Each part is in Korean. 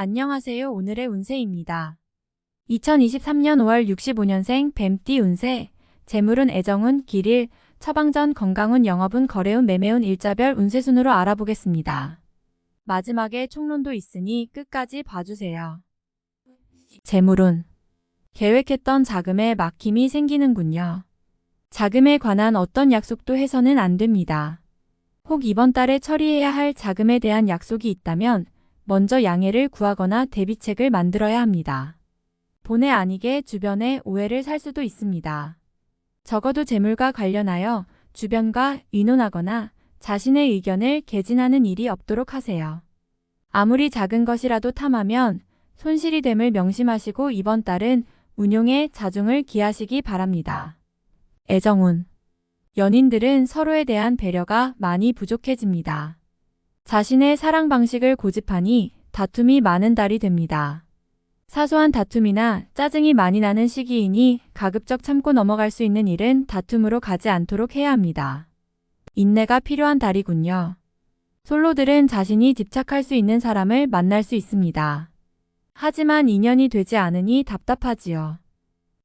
안녕하세요. 오늘의 운세입니다. 2023년 5월 65년생 뱀띠 운세. 재물운, 애정운, 길일, 처방전, 건강운, 영업운, 거래운, 매매운, 일자별 운세 순으로 알아보겠습니다. 마지막에 총론도 있으니 끝까지 봐주세요. 재물운. 계획했던 자금에 막힘이 생기는군요. 자금에 관한 어떤 약속도 해서는 안 됩니다. 혹 이번 달에 처리해야 할 자금에 대한 약속이 있다면 먼저 양해를 구하거나 대비책을 만들어야 합니다. 본의 아니게 주변에 오해를 살 수도 있습니다. 적어도 재물과 관련하여 주변과 의논하거나 자신의 의견을 개진하는 일이 없도록 하세요. 아무리 작은 것이라도 탐하면 손실이 됨을 명심하시고 이번 달은 운용에 자중을 기하시기 바랍니다. 애정운. 연인들은 서로에 대한 배려가 많이 부족해집니다. 자신의 사랑 방식을 고집하니 다툼이 많은 달이 됩니다. 사소한 다툼이나 짜증이 많이 나는 시기이니 가급적 참고 넘어갈 수 있는 일은 다툼으로 가지 않도록 해야 합니다. 인내가 필요한 달이군요. 솔로들은 자신이 집착할 수 있는 사람을 만날 수 있습니다. 하지만 인연이 되지 않으니 답답하지요.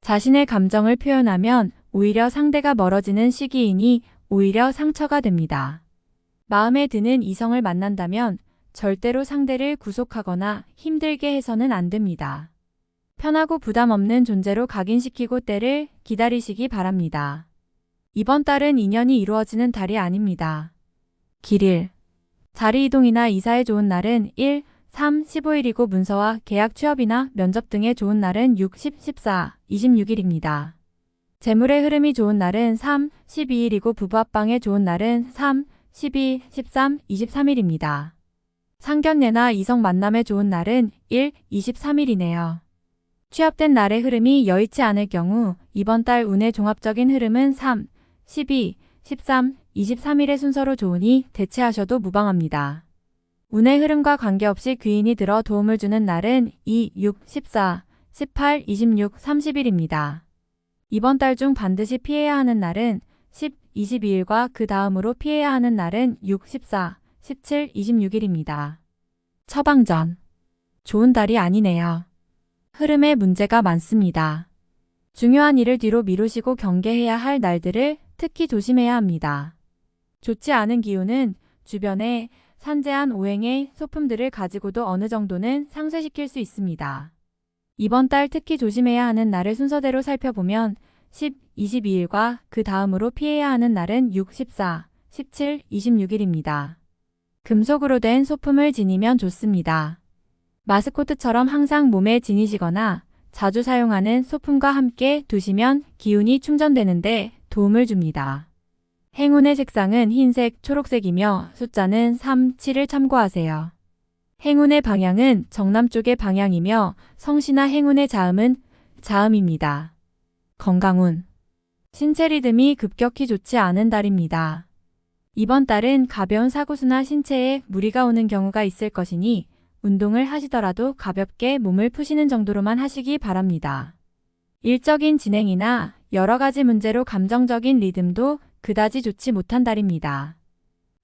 자신의 감정을 표현하면 오히려 상대가 멀어지는 시기이니 오히려 상처가 됩니다. 마음에 드는 이성을 만난다면 절대로 상대를 구속하거나 힘들게 해서는 안 됩니다. 편하고 부담 없는 존재로 각인시키고 때를 기다리시기 바랍니다. 이번 달은 인연이 이루어지는 달이 아닙니다. 길일. 자리 이동이나 이사에 좋은 날은 1, 3, 15일이고 문서와 계약 취업이나 면접 등에 좋은 날은 6, 10, 14, 26일입니다. 재물의 흐름이 좋은 날은 3, 12일이고 부부 합방에 좋은 날은 3, 12, 13, 23일입니다. 상견례나 이성 만남에 좋은 날은 1, 23일이네요. 취업된 날의 흐름이 여의치 않을 경우 이번 달 운의 종합적인 흐름은 3, 12, 13, 23일의 순서로 좋으니 대체하셔도 무방합니다. 운의 흐름과 관계없이 귀인이 들어 도움을 주는 날은 2, 6, 14, 18, 26, 30일입니다. 이번 달 중 반드시 피해야 하는 날은 10, 22일과 그 다음으로 피해야 하는 날은 6, 14, 17, 26일입니다. 처방전. 좋은 달이 아니네요. 흐름에 문제가 많습니다. 중요한 일을 뒤로 미루시고 경계해야 할 날들을 특히 조심해야 합니다. 좋지 않은 기운은 주변에 산재한 오행의 소품들을 가지고도 어느 정도는 상쇄시킬 수 있습니다. 이번 달 특히 조심해야 하는 날을 순서대로 살펴보면 10, 22일과 그 다음으로 피해야 하는 날은 6, 14, 17, 26일입니다. 금속으로 된 소품을 지니면 좋습니다. 마스코트처럼 항상 몸에 지니시거나 자주 사용하는 소품과 함께 두시면 기운이 충전되는데 도움을 줍니다. 행운의 색상은 흰색, 초록색이며 숫자는 3, 7을 참고하세요. 행운의 방향은 정남쪽의 방향이며 성씨나 행운의 자음은 자음입니다. 건강운. 신체 리듬이 급격히 좋지 않은 달입니다. 이번 달은 가벼운 사고수나 신체에 무리가 오는 경우가 있을 것이니 운동을 하시더라도 가볍게 몸을 푸시는 정도로만 하시기 바랍니다. 일적인 진행이나 여러 가지 문제로 감정적인 리듬도 그다지 좋지 못한 달입니다.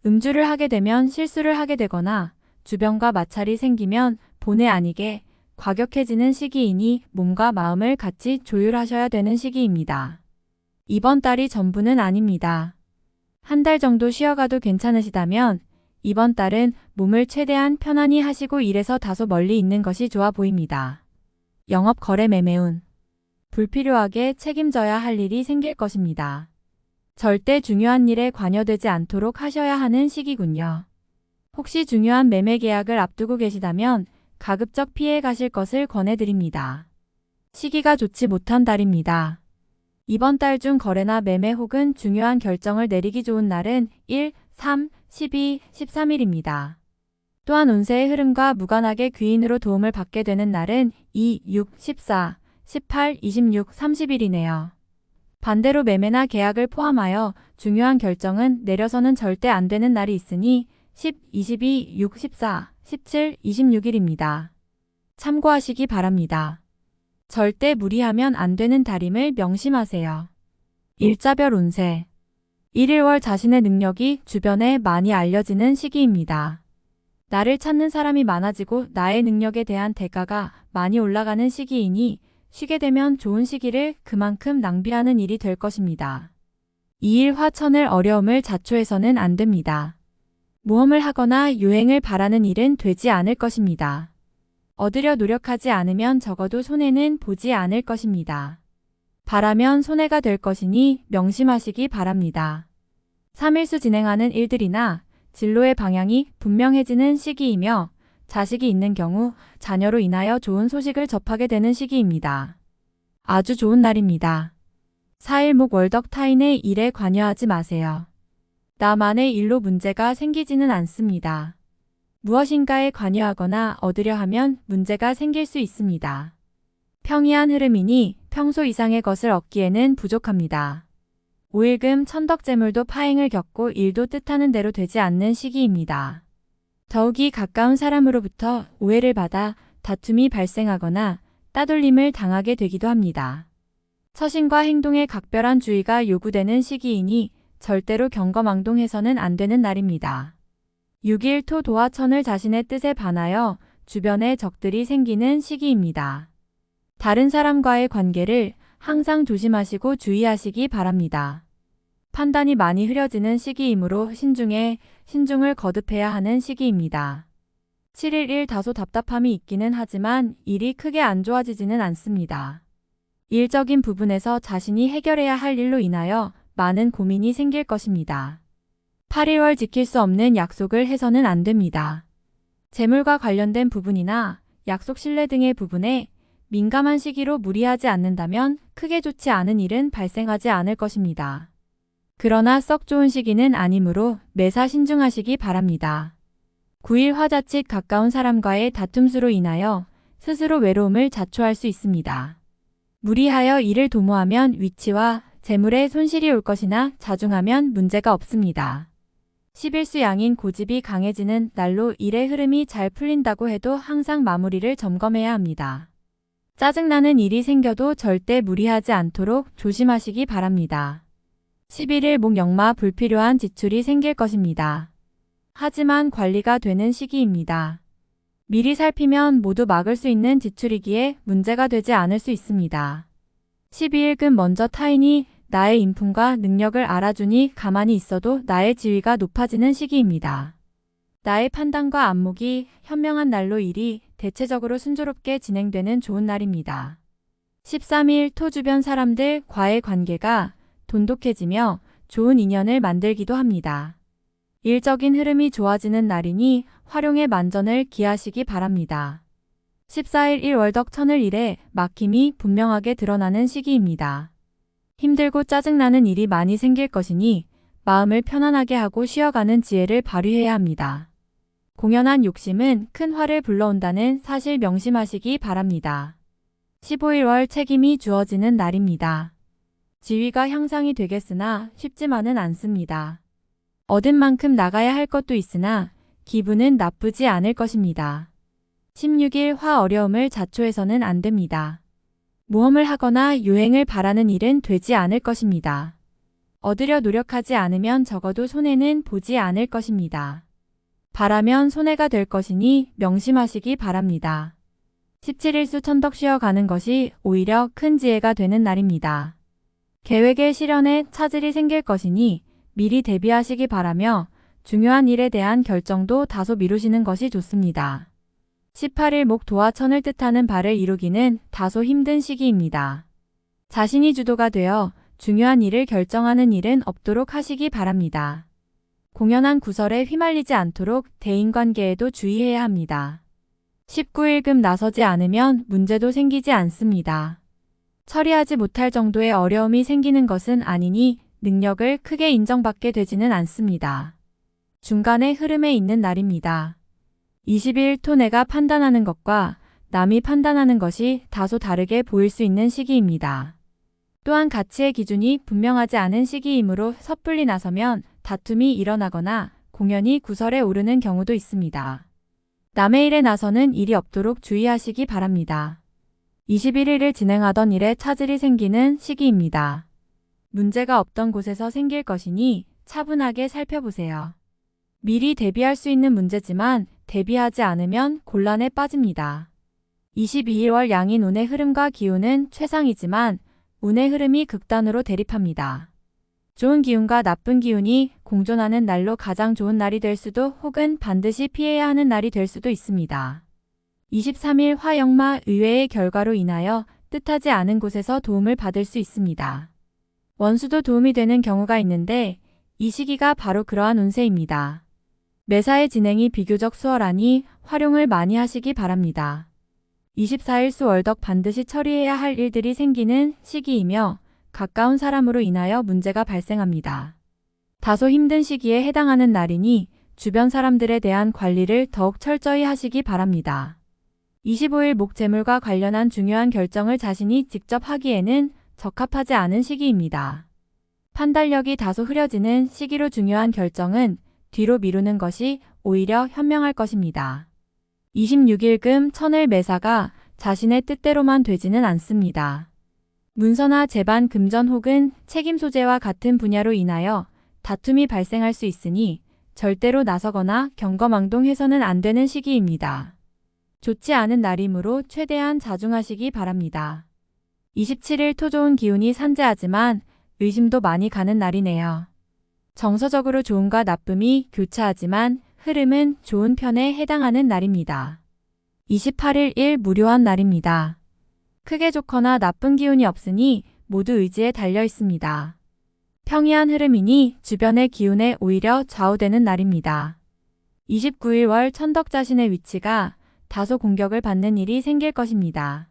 음주를 하게 되면 실수를 하게 되거나 주변과 마찰이 생기면 본의 아니게 과격해지는 시기이니 몸과 마음을 같이 조율하셔야 되는 시기입니다. 이번 달이 전부는 아닙니다. 한 달 정도 쉬어가도 괜찮으시다면 이번 달은 몸을 최대한 편안히 하시고 일에서 다소 멀리 있는 것이 좋아 보입니다. 영업, 거래, 매매운. 불필요하게 책임져야 할 일이 생길 것입니다. 절대 중요한 일에 관여되지 않도록 하셔야 하는 시기군요. 혹시 중요한 매매 계약을 앞두고 계시다면 가급적 피해 가실 것을 권해드립니다. 시기가 좋지 못한 달입니다. 이번 달 중 거래나 매매 혹은 중요한 결정을 내리기 좋은 날은 1, 3, 12, 13일입니다. 또한 운세의 흐름과 무관하게 귀인으로 도움을 받게 되는 날은 2, 6, 14, 18, 26, 30일이네요. 반대로 매매나 계약을 포함하여 중요한 결정은 내려서는 절대 안 되는 날이 있으니 10, 22, 6, 14, 17, 26일입니다. 참고하시기 바랍니다. 절대 무리하면 안 되는 달임을 명심하세요. 일자별 운세. 1, 1월 자신의 능력이 주변에 많이 알려지는 시기입니다. 나를 찾는 사람이 많아지고 나의 능력에 대한 대가가 많이 올라가는 시기이니 쉬게 되면 좋은 시기를 그만큼 낭비하는 일이 될 것입니다. 2일 화천을 어려움을 자초해서는 안 됩니다. 모험을 하거나 유행을 바라는 일은 되지 않을 것입니다. 얻으려 노력하지 않으면 적어도 손해는 보지 않을 것입니다. 바라면 손해가 될 것이니 명심하시기 바랍니다. 3일수 진행하는 일들이나 진로의 방향이 분명해지는 시기이며 자식이 있는 경우 자녀로 인하여 좋은 소식을 접하게 되는 시기입니다. 아주 좋은 날입니다. 4일 목 월덕 타인의 일에 관여하지 마세요. 나만의 일로 문제가 생기지는 않습니다. 무엇인가에 관여하거나 얻으려 하면 문제가 생길 수 있습니다. 평이한 흐름이니 평소 이상의 것을 얻기에는 부족합니다. 5일금 천덕재물도 파행을 겪고 일도 뜻하는 대로 되지 않는 시기입니다. 더욱이 가까운 사람으로부터 오해를 받아 다툼이 발생하거나 따돌림을 당하게 되기도 합니다. 처신과 행동에 각별한 주의가 요구되는 시기이니 절대로 경거망동해서는 안 되는 날입니다. 6일 토 도화천을 자신의 뜻에 반하여 주변에 적들이 생기는 시기입니다. 다른 사람과의 관계를 항상 조심하시고 주의하시기 바랍니다. 판단이 많이 흐려지는 시기이므로 신중을 거듭해야 하는 시기입니다. 7일 일 다소 답답함이 있기는 하지만 일이 크게 안 좋아지지는 않습니다. 일적인 부분에서 자신이 해결해야 할 일로 인하여 많은 고민이 생길 것입니다. 8일월 지킬 수 없는 약속을 해서는 안 됩니다. 재물과 관련된 부분이나 약속 신뢰 등의 부분에 민감한 시기로 무리하지 않는다면 크게 좋지 않은 일은 발생하지 않을 것입니다. 그러나 썩 좋은 시기는 아니므로 매사 신중하시기 바랍니다. 9일 화자칫 가까운 사람과의 다툼수로 인하여 스스로 외로움을 자초할 수 있습니다. 무리하여 일을 도모하면 위치와 재물에 손실이 올 것이나 자중하면 문제가 없습니다. 11수 양인 고집이 강해지는 날로 일의 흐름이 잘 풀린다고 해도 항상 마무리를 점검해야 합니다. 짜증나는 일이 생겨도 절대 무리하지 않도록 조심하시기 바랍니다. 11일 목역마 불필요한 지출이 생길 것입니다. 하지만 관리가 되는 시기입니다. 미리 살피면 모두 막을 수 있는 지출이기에 문제가 되지 않을 수 있습니다. 12일금 먼저 타인이 나의 인품과 능력을 알아주니 가만히 있어도 나의 지위가 높아지는 시기입니다. 나의 판단과 안목이 현명한 날로 일이 대체적으로 순조롭게 진행되는 좋은 날입니다. 13일 토 주변 사람들과의 관계가 돈독해지며 좋은 인연을 만들기도 합니다. 일적인 흐름이 좋아지는 날이니 활용의 만전을 기하시기 바랍니다. 14일 1월덕 천을 일에 막힘이 분명하게 드러나는 시기입니다. 힘들고 짜증나는 일이 많이 생길 것이니 마음을 편안하게 하고 쉬어가는 지혜를 발휘해야 합니다. 공연한 욕심은 큰 화를 불러온다는 사실 명심하시기 바랍니다. 15일월 책임이 주어지는 날입니다. 지위가 향상이 되겠으나 쉽지만은 않습니다. 얻은 만큼 나가야 할 것도 있으나 기분은 나쁘지 않을 것입니다. 16일 화 어려움을 자초해서는 안 됩니다. 모험을 하거나 유행을 바라는 일은 되지 않을 것입니다. 얻으려 노력하지 않으면 적어도 손해는 보지 않을 것입니다. 바라면 손해가 될 것이니 명심하시기 바랍니다. 17일수 천덕 쉬어가는 것이 오히려 큰 지혜가 되는 날입니다. 계획의 실현에 차질이 생길 것이니 미리 대비하시기 바라며 중요한 일에 대한 결정도 다소 미루시는 것이 좋습니다. 18일 목 도화천을 뜻하는 바를 이루기는 다소 힘든 시기입니다. 자신이 주도가 되어 중요한 일을 결정하는 일은 없도록 하시기 바랍니다. 공연한 구설에 휘말리지 않도록 대인관계에도 주의해야 합니다. 19일금 나서지 않으면 문제도 생기지 않습니다. 처리하지 못할 정도의 어려움이 생기는 것은 아니니 능력을 크게 인정받게 되지는 않습니다. 중간의 흐름에 있는 날입니다. 20일 토 내가 판단하는 것과 남이 판단하는 것이 다소 다르게 보일 수 있는 시기입니다. 또한 가치의 기준이 분명하지 않은 시기이므로 섣불리 나서면 다툼이 일어나거나 공연히 구설에 오르는 경우도 있습니다. 남의 일에 나서는 일이 없도록 주의하시기 바랍니다. 21일을 진행하던 일에 차질이 생기는 시기입니다. 문제가 없던 곳에서 생길 것이니 차분하게 살펴보세요. 미리 대비할 수 있는 문제지만 대비하지 않으면 곤란에 빠집니다. 22일 양인 운의 흐름과 기운은 최상이지만 운의 흐름이 극단으로 대립합니다. 좋은 기운과 나쁜 기운이 공존하는 날로 가장 좋은 날이 될 수도 혹은 반드시 피해야 하는 날이 될 수도 있습니다. 23일 화역마 의외의 결과로 인하여 뜻하지 않은 곳에서 도움을 받을 수 있습니다. 원수도 도움이 되는 경우가 있는데 이 시기가 바로 그러한 운세입니다. 매사의 진행이 비교적 수월하니 활용을 많이 하시기 바랍니다. 24일 수월덕 반드시 처리해야 할 일들이 생기는 시기이며 가까운 사람으로 인하여 문제가 발생합니다. 다소 힘든 시기에 해당하는 날이니 주변 사람들에 대한 관리를 더욱 철저히 하시기 바랍니다. 25일 목재물과 관련한 중요한 결정을 자신이 직접 하기에는 적합하지 않은 시기입니다. 판단력이 다소 흐려지는 시기로 중요한 결정은 뒤로 미루는 것이 오히려 현명할 것입니다. 26일 금 천을 매사가 자신의 뜻대로만 되지는 않습니다. 문서나 재반 금전 혹은 책임 소재와 같은 분야로 인하여 다툼이 발생할 수 있으니 절대로 나서거나 경거망동해서는 안 되는 시기입니다. 좋지 않은 날이므로 최대한 자중하시기 바랍니다. 27일 토 좋은 기운이 산재하지만 의심도 많이 가는 날이네요. 정서적으로 좋음과 나쁨이 교차하지만 흐름은 좋은 편에 해당하는 날입니다. 28일 일 무료한 날입니다. 크게 좋거나 나쁜 기운이 없으니 모두 의지에 달려 있습니다. 평이한 흐름이니 주변의 기운에 오히려 좌우되는 날입니다. 29일 월 천덕 자신의 위치가 다소 공격을 받는 일이 생길 것입니다.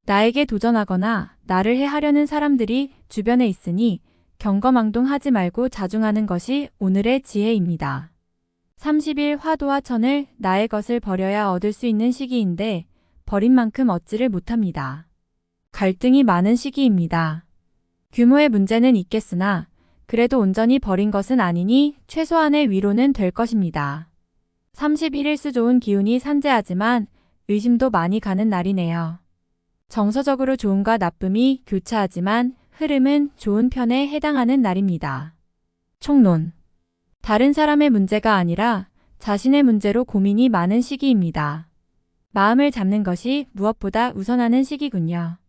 나에게 도전하거나 나를 해하려는 사람들이 주변에 있으니 경거망동하지 말고 자중하는 것이 오늘의 지혜입니다. 30일 화도와 천을 나의 것을 버려야 얻을 수 있는 시기인데 버린 만큼 얻지를 못합니다. 갈등이 많은 시기입니다. 규모의 문제는 있겠으나 그래도 온전히 버린 것은 아니니 최소한의 위로는 될 것입니다. 31일 수 좋은 기운이 산재하지만 의심도 많이 가는 날이네요. 정서적으로 좋음과 나쁨이 교차하지만 흐름은 좋은 편에 해당하는 날입니다. 총론. 다른 사람의 문제가 아니라 자신의 문제로 고민이 많은 시기입니다. 마음을 잡는 것이 무엇보다 우선하는 시기군요.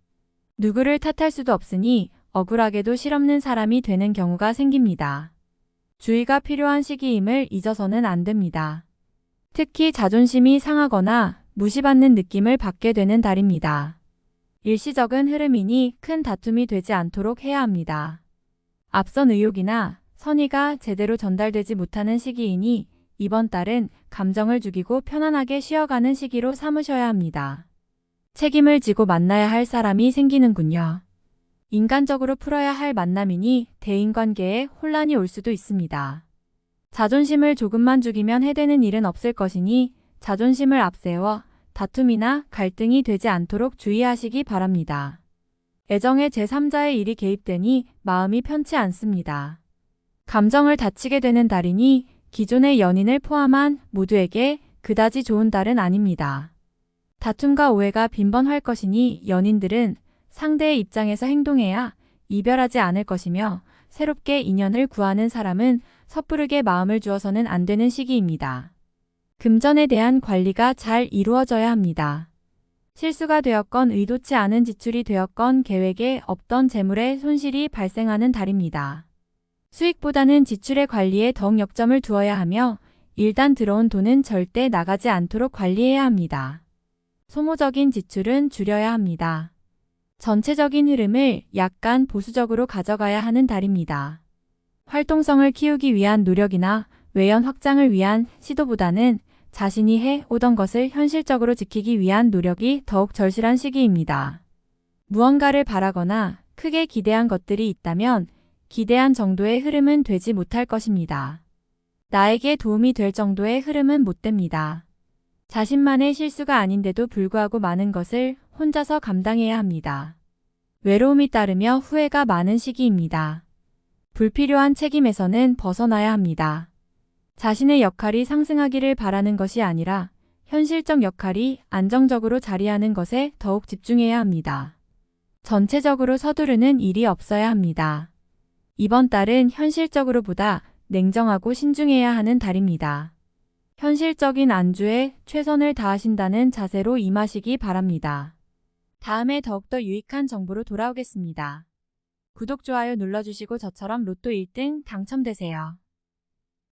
누구를 탓할 수도 없으니 억울하게도 실없는 사람이 되는 경우가 생깁니다. 주의가 필요한 시기임을 잊어서는 안 됩니다. 특히 자존심이 상하거나 무시받는 느낌을 받게 되는 달입니다. 일시적인 흐름이니 큰 다툼이 되지 않도록 해야 합니다. 앞선 의욕이나 선의가 제대로 전달되지 못하는 시기이니 이번 달은 감정을 죽이고 편안하게 쉬어가는 시기로 삼으셔야 합니다. 책임을 지고 만나야 할 사람이 생기는군요. 인간적으로 풀어야 할 만남이니 대인관계에 혼란이 올 수도 있습니다. 자존심을 조금만 죽이면 해되는 일은 없을 것이니 자존심을 앞세워 다툼이나 갈등이 되지 않도록 주의하시기 바랍니다. 애정의 제3자의 일이 개입되니 마음이 편치 않습니다. 감정을 다치게 되는 달이니 기존의 연인을 포함한 모두에게 그다지 좋은 달은 아닙니다. 다툼과 오해가 빈번할 것이니 연인들은 상대의 입장에서 행동해야 이별하지 않을 것이며 새롭게 인연을 구하는 사람은 섣부르게 마음을 주어서는 안 되는 시기입니다. 금전에 대한 관리가 잘 이루어져야 합니다. 실수가 되었건 의도치 않은 지출이 되었건 계획에 없던 재물의 손실이 발생하는 달입니다. 수익보다는 지출의 관리에 더욱 역점을 두어야 하며 일단 들어온 돈은 절대 나가지 않도록 관리해야 합니다. 소모적인 지출은 줄여야 합니다. 전체적인 흐름을 약간 보수적으로 가져가야 하는 달입니다. 활동성을 키우기 위한 노력이나 외연 확장을 위한 시도보다는 자신이 해오던 것을 현실적으로 지키기 위한 노력이 더욱 절실한 시기입니다. 무언가를 바라거나 크게 기대한 것들이 있다면 기대한 정도의 흐름은 되지 못할 것입니다. 나에게 도움이 될 정도의 흐름은 못 됩니다. 자신만의 실수가 아닌데도 불구하고 많은 것을 혼자서 감당해야 합니다. 외로움이 따르며 후회가 많은 시기입니다. 불필요한 책임에서는 벗어나야 합니다. 자신의 역할이 상승하기를 바라는 것이 아니라 현실적 역할이 안정적으로 자리하는 것에 더욱 집중해야 합니다. 전체적으로 서두르는 일이 없어야 합니다. 이번 달은 현실적으로보다 냉정하고 신중해야 하는 달입니다. 현실적인 안주에 최선을 다하신다는 자세로 임하시기 바랍니다. 다음에 더욱더 유익한 정보로 돌아오겠습니다. 구독, 좋아요 눌러주시고 저처럼 로또 1등 당첨되세요.